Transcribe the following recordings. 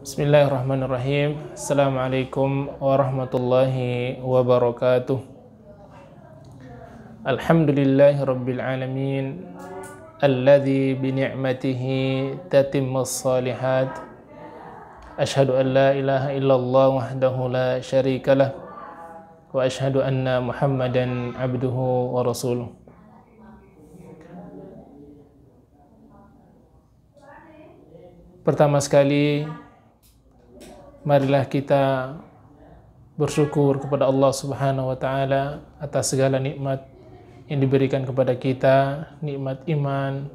Bismillahirrahmanirrahim. Assalamualaikum warahmatullahi wabarakatuh. Alhamdulillahi rabbil alamin, alladzi bi ni'matihi tatimmus shalihat. Ashhadu an la ilaha illallah wahdahu la syarikalah wa ashhadu anna Muhammadan abduhu wa rasuluh. Pertama sekali, marilah kita bersyukur kepada Allah Subhanahu wa Ta'ala atas segala nikmat yang diberikan kepada kita, nikmat iman,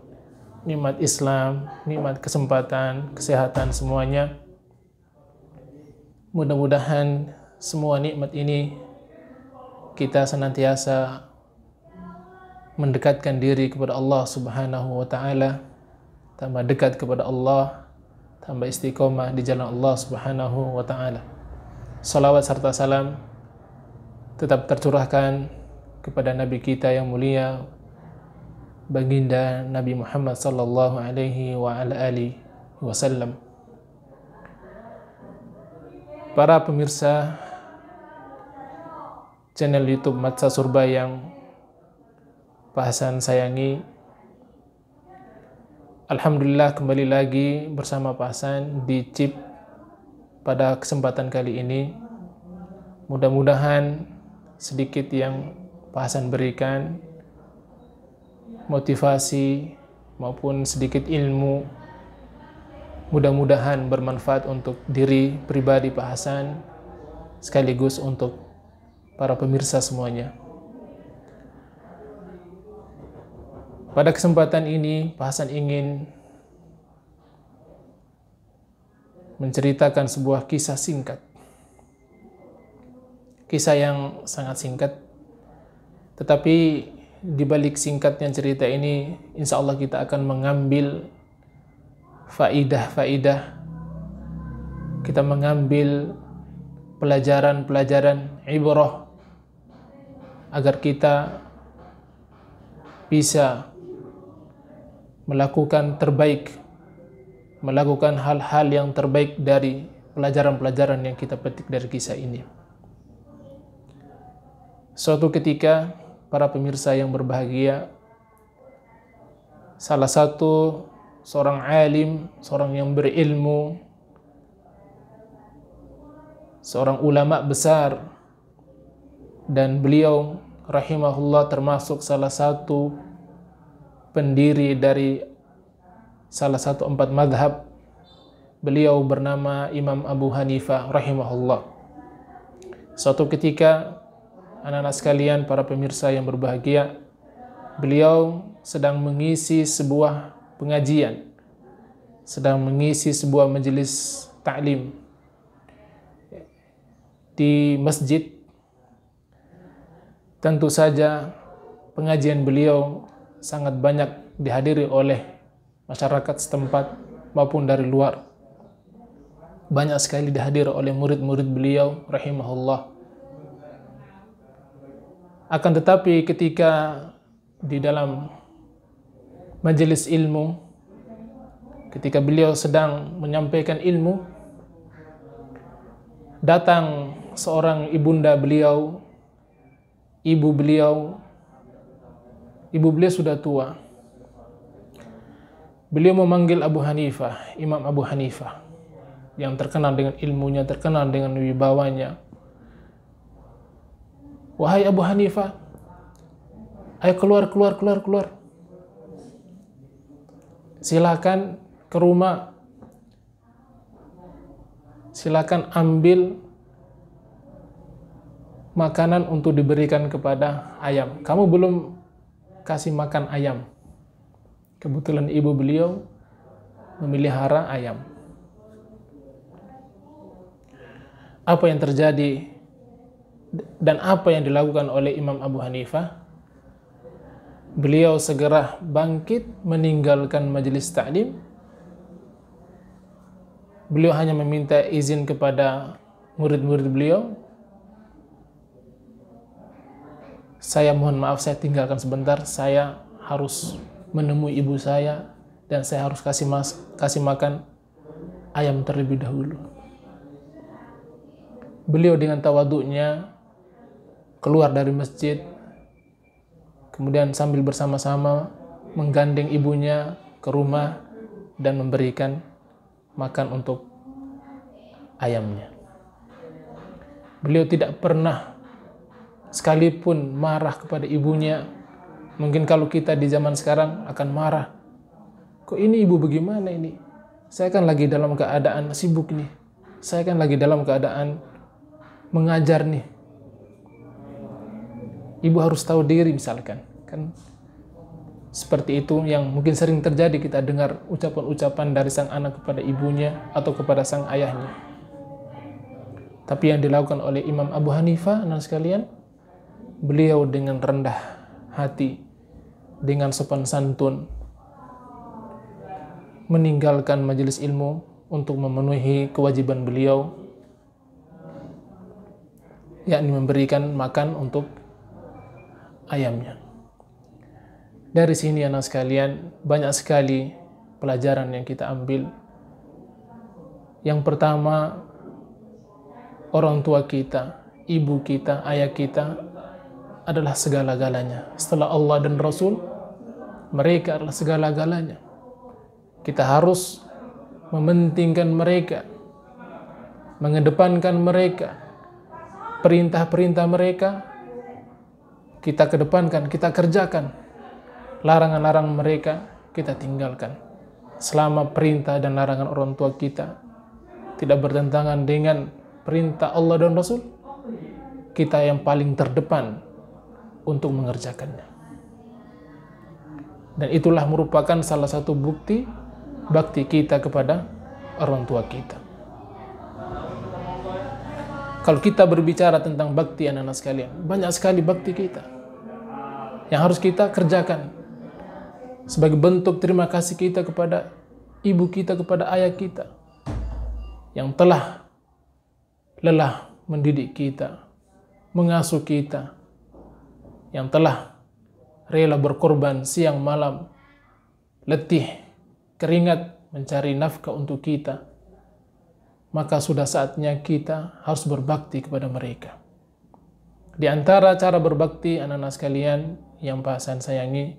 nikmat Islam, nikmat kesempatan, kesehatan, semuanya. Mudah-mudahan semua nikmat ini kita senantiasa mendekatkan diri kepada Allah Subhanahu wa Ta'ala, tambah dekat kepada Allah, tambah istiqomah di jalan Allah Subhanahu wa Ta'ala. Salawat serta salam tetap tercurahkan kepada Nabi kita yang mulia, baginda Nabi Muhammad sallallahu alaihi wa ala alihi wasallam. Para pemirsa channel YouTube Matsa Surba yang Pak Hasan sayangi, alhamdulillah kembali lagi bersama Pak Hasan di CIP pada kesempatan kali ini. Mudah-mudahan sedikit yang Pak Hasan berikan, motivasi maupun sedikit ilmu, mudah-mudahan bermanfaat untuk diri pribadi Pak Hasan, sekaligus untuk para pemirsa semuanya. Pada kesempatan ini, Pak Hasan ingin menceritakan sebuah kisah singkat. Kisah yang sangat singkat, tetapi di balik singkatnya cerita ini, insya Allah kita akan mengambil faidah-faidah, kita mengambil pelajaran-pelajaran ibrah, agar kita bisa melakukan terbaik, melakukan hal-hal yang terbaik dari pelajaran-pelajaran yang kita petik dari kisah ini. Suatu ketika, para pemirsa yang berbahagia, salah satu seorang alim, seorang yang berilmu, seorang ulama besar, dan beliau rahimahullah termasuk salah satu pendiri dari salah satu 4 madhab. Beliau bernama Imam Abu Hanifah rahimahullah. Suatu ketika, anak-anak sekalian, para pemirsa yang berbahagia, beliau sedang mengisi sebuah pengajian, sedang mengisi sebuah majelis ta'lim di masjid. Tentu saja pengajian beliau sangat banyak dihadiri oleh masyarakat setempat maupun dari luar. Banyak sekali dihadiri oleh murid-murid beliau rahimahullah. Akan tetapi ketika di dalam majelis ilmu, ketika beliau sedang menyampaikan ilmu, datang seorang ibunda beliau. Ibu beliau sudah tua. Beliau memanggil Abu Hanifah, Imam Abu Hanifah, yang terkenal dengan ilmunya, terkenal dengan wibawanya. Wahai Abu Hanifah, ayo keluar. Silakan ke rumah. Silakan ambil makanan untuk diberikan kepada ayam. Kamu belum kasih makan ayam. Kebetulan ibu beliau memelihara ayam. Apa yang terjadi dan apa yang dilakukan oleh Imam Abu Hanifah? Beliau segera bangkit meninggalkan majelis ta'lim. Beliau hanya meminta izin kepada murid-murid beliau. Saya mohon maaf, saya tinggalkan sebentar, saya harus menemui ibu saya dan saya harus kasih makan ayam terlebih dahulu. Beliau dengan tawaduknya keluar dari masjid, kemudian sambil bersama-sama menggandeng ibunya ke rumah dan memberikan makan untuk ayamnya. Beliau tidak pernah sekalipun marah kepada ibunya. Mungkin kalau kita di zaman sekarang akan marah. Kok ini ibu bagaimana ini? Saya kan lagi dalam keadaan sibuk nih. Saya kan lagi dalam keadaan mengajar nih. Ibu harus tahu diri misalkan. Kan seperti itu yang mungkin sering terjadi, kita dengar ucapan-ucapan dari sang anak kepada ibunya atau kepada sang ayahnya. Tapi yang dilakukan oleh Imam Abu Hanifah, anak sekalian, beliau dengan rendah hati, dengan sopan santun, meninggalkan majelis ilmu untuk memenuhi kewajiban beliau, yakni memberikan makan untuk ayamnya. Dari sini anak sekalian, banyak sekali pelajaran yang kita ambil. Yang pertama, orang tua kita, ibu kita, ayah kita adalah segala-galanya. Setelah Allah dan Rasul, mereka adalah segala-galanya. Kita harus mementingkan mereka, mengedepankan mereka, perintah-perintah mereka kita kedepankan, kita kerjakan. Larangan-larangan mereka kita tinggalkan. Selama perintah dan larangan orang tua kita tidak bertentangan dengan perintah Allah dan Rasul, kita yang paling terdepan untuk mengerjakannya. Dan itulah merupakan salah satu bukti bakti kita kepada orang tua kita. Kalau kita berbicara tentang bakti anak-anak sekalian, banyak sekali bakti kita yang harus kita kerjakan sebagai bentuk terima kasih kita kepada ibu kita, kepada ayah kita yang telah lelah mendidik kita, mengasuh kita, yang telah rela berkorban siang malam, letih, keringat mencari nafkah untuk kita. Maka sudah saatnya kita harus berbakti kepada mereka. Di antara cara berbakti anak-anak sekalian yang Pak Hasan sayangi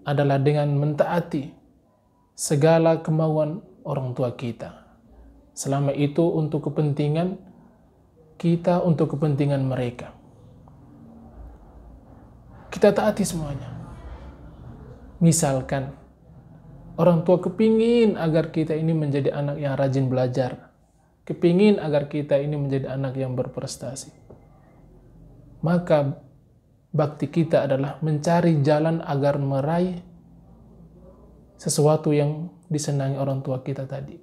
adalah dengan mentaati segala kemauan orang tua kita. Selama itu untuk kepentingan kita, untuk kepentingan mereka. Kita taati semuanya. Misalkan orang tua kepingin agar kita ini menjadi anak yang rajin belajar, kepingin agar kita ini menjadi anak yang berprestasi, maka bakti kita adalah mencari jalan agar meraih sesuatu yang disenangi orang tua kita tadi.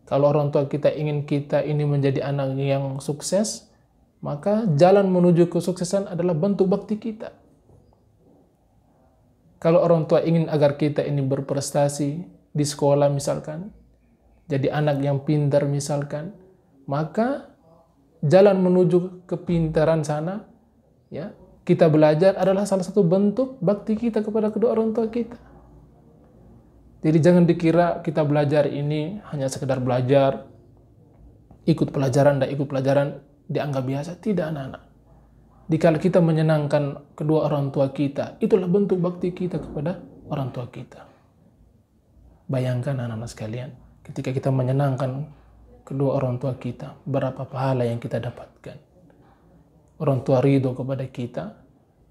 Kalau orang tua kita ingin kita ini menjadi anak yang sukses, maka jalan menuju kesuksesan adalah bentuk bakti kita. Kalau orang tua ingin agar kita ini berprestasi di sekolah misalkan, jadi anak yang pintar misalkan, maka jalan menuju kepintaran sana, ya, kita belajar adalah salah satu bentuk bakti kita kepada kedua orang tua kita. Jadi jangan dikira kita belajar ini hanya sekedar belajar, ikut pelajaran dan ikut pelajaran dianggap biasa. Tidak, anak-anak. Dikala kita menyenangkan kedua orang tua kita, itulah bentuk bakti kita kepada orang tua kita. Bayangkan anak-anak sekalian, ketika kita menyenangkan kedua orang tua kita, berapa pahala yang kita dapatkan. Orang tua ridho kepada kita,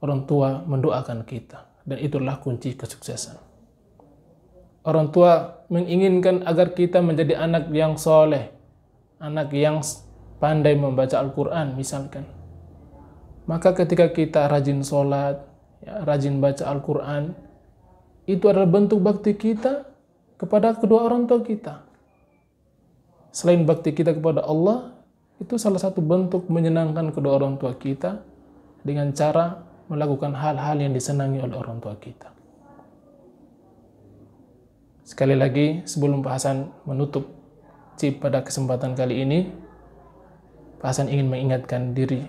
orang tua mendoakan kita, dan itulah kunci kesuksesan. Orang tua menginginkan agar kita menjadi anak yang soleh, anak yang pandai membaca Al-Quran misalkan. Maka ketika kita rajin sholat, ya, rajin baca Al-Quran, itu adalah bentuk bakti kita kepada kedua orang tua kita. Selain bakti kita kepada Allah, itu salah satu bentuk menyenangkan kedua orang tua kita dengan cara melakukan hal-hal yang disenangi oleh orang tua kita. Sekali lagi, sebelum Pak Hasan menutup chip pada kesempatan kali ini, Pak Hasan ingin mengingatkan diri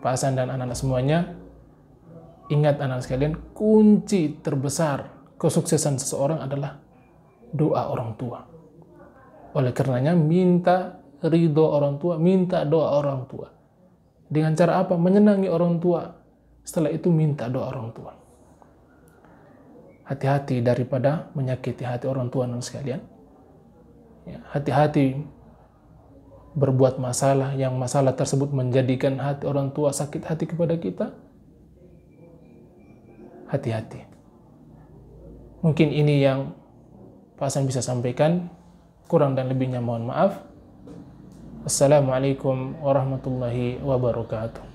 Pak Hasan dan anak-anak semuanya, ingat anak sekalian, kunci terbesar kesuksesan seseorang adalah doa orang tua. Oleh karenanya minta ridho orang tua, minta doa orang tua. Dengan cara apa? Menyenangi orang tua. Setelah itu minta doa orang tua. Hati-hati daripada menyakiti hati orang tua dan sekalian. Ya, hati-hati berbuat masalah yang masalah tersebut menjadikan hati orang tua sakit hati kepada kita. Hati-hati. Mungkin ini yang Pak Hasan bisa sampaikan. Kurang dan lebihnya mohon maaf. Assalamualaikum warahmatullahi wabarakatuh.